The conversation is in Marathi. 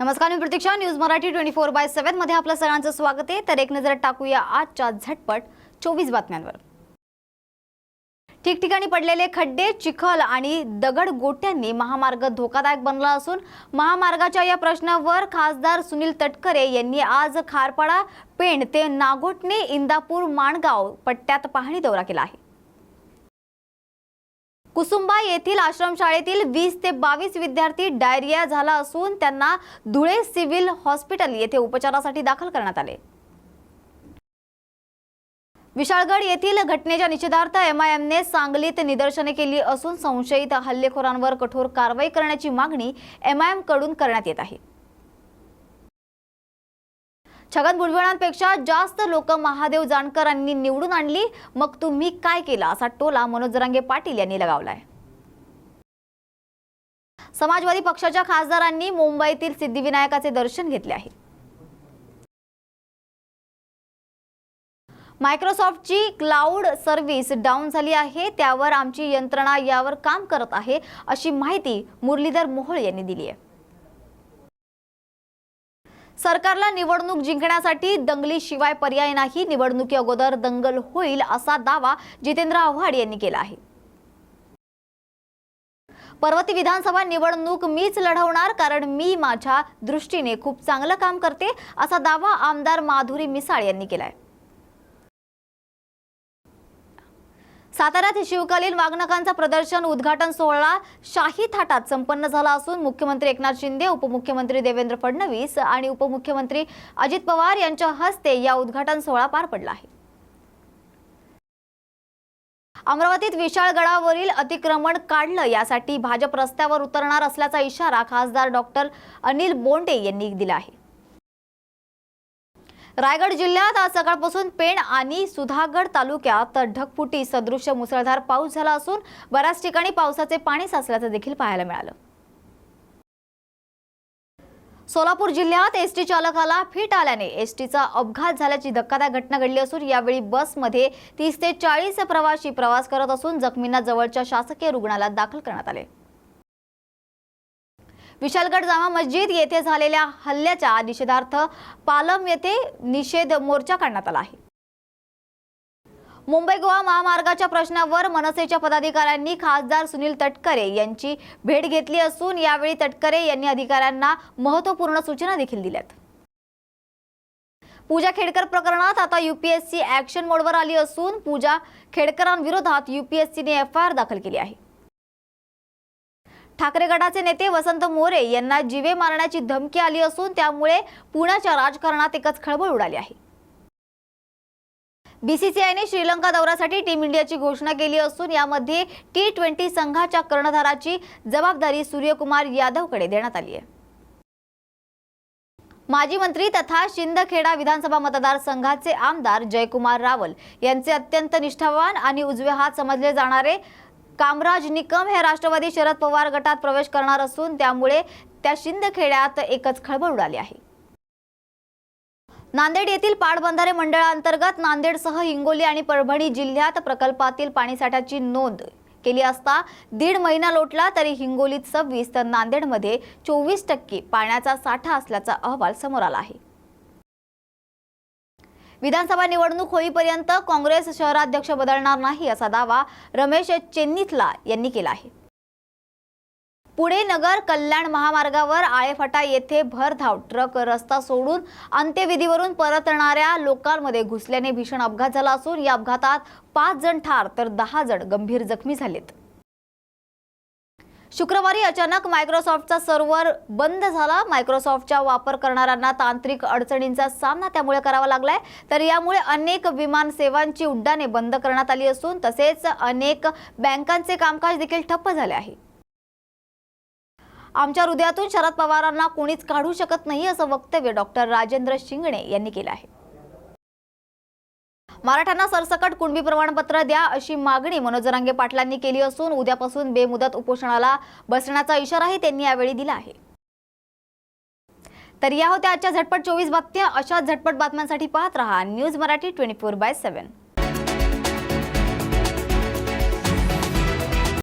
नमस्कार, मी प्रतीक्षा. न्यूज मराठी 24/7 मध्ये आपलं सगळ्यांचं स्वागत आहे. तर एक नजर टाकूया आजच्या झटपट 24 बातम्यांवर. ठिकठिकाणी पडलेले खड्डे, चिखल आणि दगड गोट्यांनी महामार्ग धोकादायक बनला असून महामार्गाच्या या प्रश्नावर खासदार सुनील तटकरे यांनी आज खारपाडा, पेण ते नागोठणे, इंदापूर, माणगाव पट्ट्यात पाहणी दौरा केला आहे. कुसुंबा येथील आश्रमशाळेतील 20 ते 22 विद्यार्थी डायरिया झाला असून त्यांना धुळे सिव्हिल हॉस्पिटल येथे उपचारासाठी दाखल करण्यात आले. विशाळगड येथील घटनेच्या निषेधार्थ MIMने सांगलीत निदर्शने केली असून संशयित हल्लेखोरांवर कठोर कारवाई करण्याची मागणी MIM कडून करण्यात येत आहे. छगन भुजबळांपेक्षा जास्त लोक महादेव जानकरांनी निवडून आणली, मग तुम्ही काय केलं असा टोला मनोज जरांगे पाटील यांनी लगावलाय. समाजवादी पक्षाच्या खासदारांनी मुंबईतील सिद्धिविनायकाचे दर्शन घेतले आहे. मायक्रोसॉफ्टची क्लाउड सर्व्हिस डाऊन झाली आहे, त्यावर आमची यंत्रणा यावर काम करत आहे अशी माहिती मुरलीधर मोहोळ यांनी दिली आहे. सरकारला निवडणूक जिंकण्यासाठी दंगलीशिवाय पर्याय नाही, निवडणुकी अगोदर दंगल होईल असा दावा जितेंद्र आव्हाड यांनी केला आहे. पर्वती विधानसभा निवडणूक मीच लढवणार, कारण मी माझ्या दृष्टीने खूप चांगलं काम करते असा दावा आमदार माधुरी मिसाळ यांनी केलाय. साताऱ्यात शिवकालीन वाघनखांचा प्रदर्शन उद्घाटन सोहळा शाही थाटात संपन्न झाला असून मुख्यमंत्री एकनाथ शिंदे, उपमुख्यमंत्री देवेंद्र फडणवीस आणि उपमुख्यमंत्री अजित पवार यांच्या हस्ते या उद्घाटन सोहळा पार पडला आहे. अमरावतीत विशाळगडावरील अतिक्रमण काढलं यासाठी भाजप रस्त्यावर उतरणार असल्याचा इशारा खासदार डॉक्टर अनिल बोंडे यांनी दिला आहे. रायगड जिल्ह्यात आज सकाळपासून पेण आणि सुधागड तालुक्यात ढगफुटी सदृश मुसळधार पाऊस झाला असून बऱ्याच ठिकाणी पावसाचे पाणी साचल्याचं देखील पाहायला मिळालं. सोलापूर जिल्ह्यात एसटी चालकाला फिट आल्याने एसटीचा अपघात झाल्याची धक्कादायक घटना घडली असून यावेळी बसमध्ये 30 ते 40 प्रवासी प्रवास करत असून जखमींना जवळच्या शासकीय रुग्णालयात दाखल करण्यात आले. विशाळगड जामा मस्जिद येथे झालेल्या हल्ल्याच्या निषेधार्थ पालम येथे निषेध मोर्चा काढण्यात आला आहे. मुंबई गोवा महामार्गाच्या प्रश्नावर मनसेच्या पदाधिकाऱ्यांनी खासदार सुनील तटकरे यांची भेट घेतली असून यावेळी तटकरे यांनी अधिकाऱ्यांना महत्त्वपूर्ण सूचना देखील दिल्यात. पूजा खेडकर प्रकरणात आता UPSC ॲक्शन मोडवर आली असून पूजा खेडकरांविरोधात UPSCने FIR दाखल केली आहे. ठाकरे गटाचे नेते वसंत मोरे यांना जीवे मारण्याची धमकी आली असून त्यामुळे पुण्याच्या राजकारणात एकच खळबळ उडाली आहे. BCCIने श्रीलंका दौऱ्यासाठी टीम इंडियाची घोषणा केली असून यामध्ये T20 संघाच्या कर्णधाराची जबाबदारी सूर्यकुमार यादवकडे देण्यात आली आहे. माजी मंत्री तथा शिंदखेडा विधानसभा मतदारसंघाचे आमदार जयकुमार रावल यांचे अत्यंत निष्ठावान आणि उजवे हात समजले जाणारे कामराज निकम हे राष्ट्रवादी शरद पवार गटात प्रवेश करणार असून त्यामुळे त्या शिंदखेड्यात एकच खळबळ उडाली आहे. नांदेड येथील पाटबंधारे मंडळांतर्गत नांदेडसह हिंगोली आणि परभणी जिल्ह्यात प्रकल्पातील पाणीसाठ्याची नोंद केली असता 1.5 महिना लोटला तरी हिंगोलीत 26 तर नांदेडमध्ये 24% पाण्याचा साठा असल्याचा अहवाल समोर आला आहे. विधानसभा निवडणूक होईपर्यंत काँग्रेस शहराध्यक्ष बदलणार नाही असा दावा रमेश चेन्नीथला यांनी केला आहे. पुणे नगर कल्याण महामार्गावर आळेफाटा येथे भरधाव ट्रक रस्ता सोडून अंत्यविधीवरून परतणाऱ्या लोकांमध्ये घुसल्याने भीषण अपघात झाला असून या अपघातात 5 जण ठार तर 10 जण गंभीर जखमी झालेत. शुक्रवारी अचानक मायक्रोसॉफ्टचा सर्व्हर बंद झाला. मायक्रोसॉफ्टचा वापर करणाऱ्यांना तांत्रिक अडचणींचा सामना त्यामुळे करावा लागलाय. तर यामुळे अनेक विमान सेवांची उड्डाणे बंद करण्यात आली असून तसेच अनेक बँकांचे कामकाज देखील ठप्प झाले आहे. आमच्या हृदयातून शरद पवारांना कोणीच काढू शकत नाही असं वक्तव्य डॉक्टर राजेंद्र शिंगणे यांनी केलं आहे. मराठ्यांना सरसकट कुणबी प्रमाणपत्र द्या अशी मागणी मनोज जरांगे पाटलांनी केली असून उद्यापासून बेमुदत उपोषणाला बसण्याचा इशाराही त्यांनी यावेळी दिला आहे. तर या होत्या आजच्या झटपट 24 बातम्या. अशा झटपट बातम्यांसाठी पाहत रहा न्यूज मराठी 24/7.